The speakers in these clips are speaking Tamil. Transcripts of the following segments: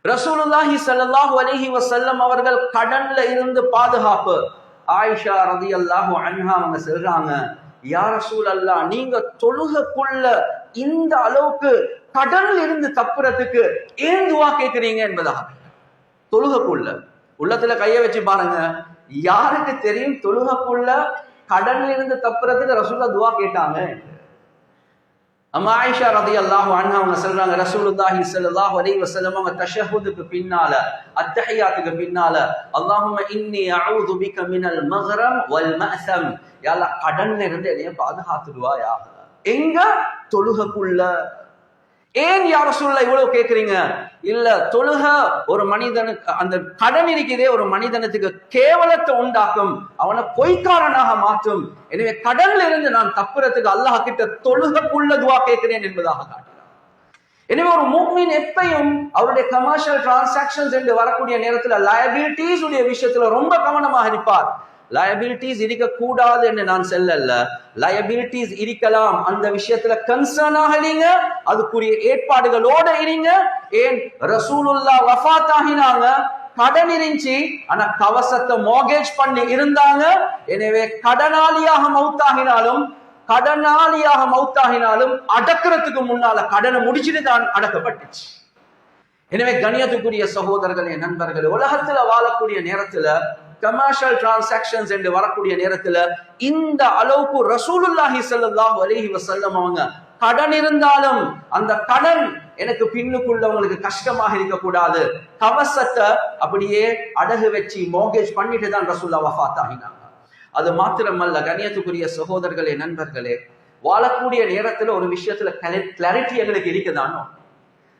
ரசூலுல்லாஹி ஸல்லல்லாஹு அலைஹி வஸல்லம் அவர்கள் கடன்ல இருந்து பாதுகாப்பு. ஆயிஷா ரலியல்லாஹு அன்ஹா அவங்க சொல்றாங்க, யா ரசூலல்லாஹ், நீங்க தொழுகைக்குள்ள இந்த அளவுக்கு கடன்ல இருந்து தப்புறதுக்கு ஏன் துவா கேட்கிறீங்க என்பதாக. தொழுகைக்குள்ள உள்ளத்துல கைய வச்சு பாருங்க, யாருக்கு தெரியும் தொழுகைக்குள்ள கடன்ல இருந்து தப்புறதுக்கு ரசூலுல்லாஹ் துவா கேட்டாங்க. அம்மா ஆயிஷா ரலியல்லாஹு அன்ஹா அவங்க சொல்றாங்க, ரசூலுல்லாஹி ஸல்லல்லாஹு அலைஹி வஸல்லம் அவங்க தஷஹுதுக்கு பின்னால, அத்தஹியாத்துக்கு பின்னால, அல்லாஹும்ம இன்னி அஊது பிக மினல் மக்ரம் வல் மஅஸம், யா அல்லாஹ் கடன்ல இருந்து என்னைய பாதுகாத்துடுவாயாக. எங்க? தொழுகைக்குள்ள. ஏன் யா ரசூலுல்லாஹ் இவ்வளவு கேக்குறீங்க? இல்ல, தொழுக ஒரு மனிதனுக்கு, அந்த கடன் இருக்கிறதே ஒரு மனிதனுக்கு கேவலத்தை உண்டாக்கும், அவனை பொய்க்காரனாக மாற்றும். எனவே கடன்ல இருந்து நான் தப்புறதுக்கு அல்லாஹ் கிட்ட தொழுகைக்குள்ள துவா கேட்கிறேன் என்பதாக காட்டுறான். எனவே ஒரு முஃமின் எப்பையும் அவருடைய கமர்ஷியல் டிரான்சாக்ஷன்ஸ் என்று வரக்கூடிய நேரத்தில் லயபிலிட்டிஸ் உடைய விஷயத்துல ரொம்ப கவனமாக இருப்பார். லயபிலிட்டிஸ் இருக்க கூடாது என்று நான் சொல்லல, லயபிலிட்டிஸ் இருக்கலாம், அந்த விஷயத்துல கன்சர்னாக இருங்க, அதுக்குரிய ஏற்பாடுகளோட இருங்க. ஏன் ரசூலுல்லாஹ் வஃபாத் ஆகினாங்க, கடன் இருந்துச்சு, ஆனா கவசத்தை மோர்கேஜ் பண்ணி இருந்தாங்க. எனவே கடனாளியாக மௌத்தாகினாலும் அடக்கிறதுக்கு முன்னால கடனை முடிச்சுட்டு தான் அடக்கப்பட்டுச்சு. எனவே கண்ணியத்துக்குரிய சகோதரர்களே, நண்பர்களே, உலகத்துல வாழக்கூடிய நேரத்துல கமர்ஷியல் டிரான்சாக்ஷன்ஸ் என்று வரக்கூடிய நேரத்துல இந்த அளவுக்கு ரசூலுல்லாஹி ஸல்லல்லாஹு அலைஹி வஸல்லம் அவங்க கடன் இருந்தாலும் அந்த கடன் எனக்கு பின்னுக்குள்ளவங்களுக்கு கஷ்டமாக இருக்கக்கூடாது, கவசத்தை அப்படியே அடகு வச்சு மோர்கேஜ் பண்ணிட்டு தான் ரசூலுல்லாஹ் வஃபாத் ஆகினாங்க. அது மாத்திரமல்ல கண்ணியத்துக்குரிய சகோதரர்களே, நண்பர்களே, வாழக்கூடிய நேரத்துல ஒரு விஷயத்துல கிளாரிட்டி எங்களுக்கு இருக்குதானோ.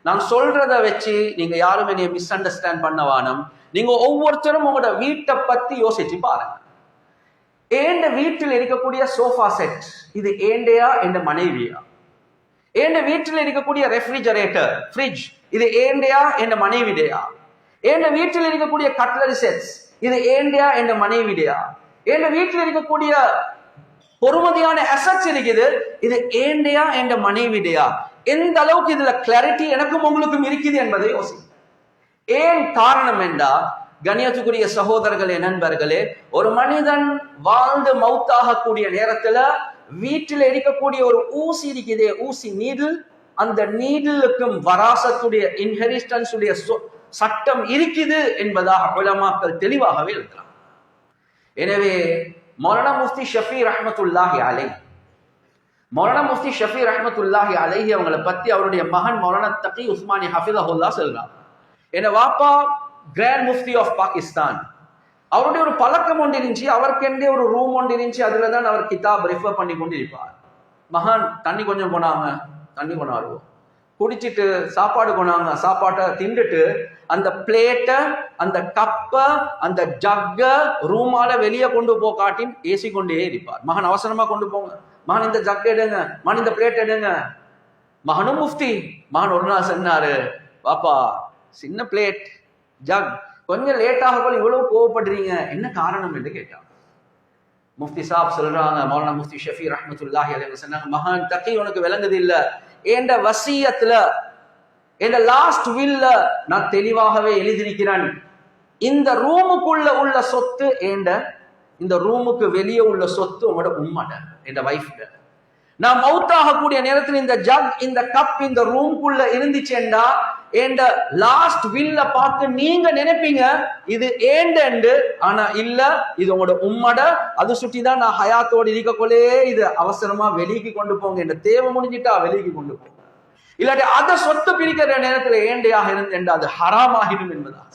நான் சொல்றத வச்சு நீங்க யாரும் என்னைய மிஸ் அண்டர்ஸ்டாண்ட் பண்ண வேணும். நீங்க ஒவ்வொருத்தரும் உங்களோட வீட்டை பத்தி யோசிச்சு பாருங்க. ஏண்ட வீட்டில் இருக்கக்கூடிய சோஃபா செட் இது ஏண்டையா என்ற மனைவியா? ஏண்ட வீட்டில் இருக்கக்கூடிய ரெஃப்ரிஜரேட்டர் ஃப்ரிட்ஜ் இது ஏண்டையா என்ற மனைவிடையா? ஏண்ட வீட்டில் இருக்கக்கூடிய கட்லரி செட்ஸ் இது ஏண்டையா என்ற மனைவிடையா? ஏண்ட வீட்டில் இருக்கக்கூடிய பொறுமதியான அசட்ஸ் இருக்குது, இது ஏண்டையா என்ற மனைவிடையா? எந்த அளவுக்கு இதுல கிளாரிட்டி எனக்கும் உங்களுக்கும் இருக்குது என்பதை யோசி. ஏன் காரணம் என்றா, கண்ணியத்துக்குரிய சகோதரர்களே, நண்பர்களே, ஒரு மனிதன் வாழ்ந்து மௌத்தாகக்கூடிய நேரத்துல வீட்டில் இருக்கக்கூடிய ஒரு ஊசி இருக்குதே, ஊசி நீடில், அந்த நீடிலுக்கும் வராசத்துடைய இன்ஹெரிட்டன்ஸ் உடைய சட்டம் இருக்குது என்பதாக உலமாக்கள் தெளிவாகவே இருக்கிறார். எனவே மௌலானா முஃப்தி ஷஃபி ரஹ்மத்துல்லாஹி அலைஹி, மௌலானா முஃப்தி ஷஃபி ரஹ்மத்துல்லாஹி அலைஹி அவங்களை பத்தி அவருடைய மகன் மௌலானா தகி உஸ்மானி ஹஃபிதஹுல்லாஹ் சொல்றாங்க. என்ன வாப்பா கிராண்ட் முஃப்தி ஆஃப் பாகிஸ்தான், அவருடைய ஒரு பழக்கம் ஒன்று இருந்துச்சு, அவருக்கெண்டே ஒரு ரூம் ஒன்று இருந்துச்சு, அதுலதான் அவர் கிதாப் ரெஃபர் பண்ணி கொண்டு இருப்பார். மகான் தண்ணி கொஞ்சம் கொண்டாங்க, தண்ணி கொண்டாடுவோம், குடிச்சிட்டு சாப்பாடு கொண்டாங்க, சாப்பாட்டை திண்டுட்டு அந்த பிளேட்டை, அந்த கப்பை, அந்த ஜக்க ரூமால வெளியே கொண்டு போ காட்டின் ஏசி கொண்டே இருப்பார். மகன் அவசரமா கொண்டு போங்க, மகன் இந்த ஜக் எடுங்க, மகன் இந்த பிளேட் எடுங்க. மகனும் முஃப்தி. மகன் ஒரு நாள் சொன்னாரு, பாப்பா சின்ன பிளேட் ஜக், கொஞ்சம் லேட்டாக போல இவ்வளவு கோவப்படுறீங்க, என்ன காரணம் என்று கேட்டாங்க. முஃப்தி சாப் சொல்றாங்க, மௌலானா முஃப்தி ஷஃபி ரஹ்மத்துல்லாஹி அலைஹி சொன்னாங்க, மகான் தகி உனக்கு விளங்குது இல்ல, என்ற வசியத்துல, என்ற லாஸ்ட் வில்ல நான் தெளிவாகவே எழுதியிருக்கிறேன், இந்த ரூமுக்குள்ள உள்ள சொத்து ஏண்ட, இந்த ரூமுக்கு வெளியே உள்ள சொத்து உங்களோட உம்மட, என்ற வைஃப்ட. நான் மவுத்தாக கூடிய நேரத்தில் இந்த ஜக், இந்த கப் இந்த ரூம்குள்ள இருந்துச்சேண்டா, ஏண்ட லாஸ்ட் வில்ல பார்த்து நீங்க நினைப்பீங்க இது ஏண்டு, ஆனா இல்ல, இது உங்களோட உம்மட. அது சுட்டிதான் நான் ஹயாத்தோடு இருக்கக்கொள்ளே இது அவசரமா வெளிக்கு கொண்டு போங்க, என்ற தேவை முடிஞ்சிட்டா வெளிக்கு கொண்டு போங்க, இல்லாட்டி அதை சொத்து பிரிக்கிற நேரத்துல ஏண்டையாக இருந்து அது ஹராமாகிடும் என்பதாக.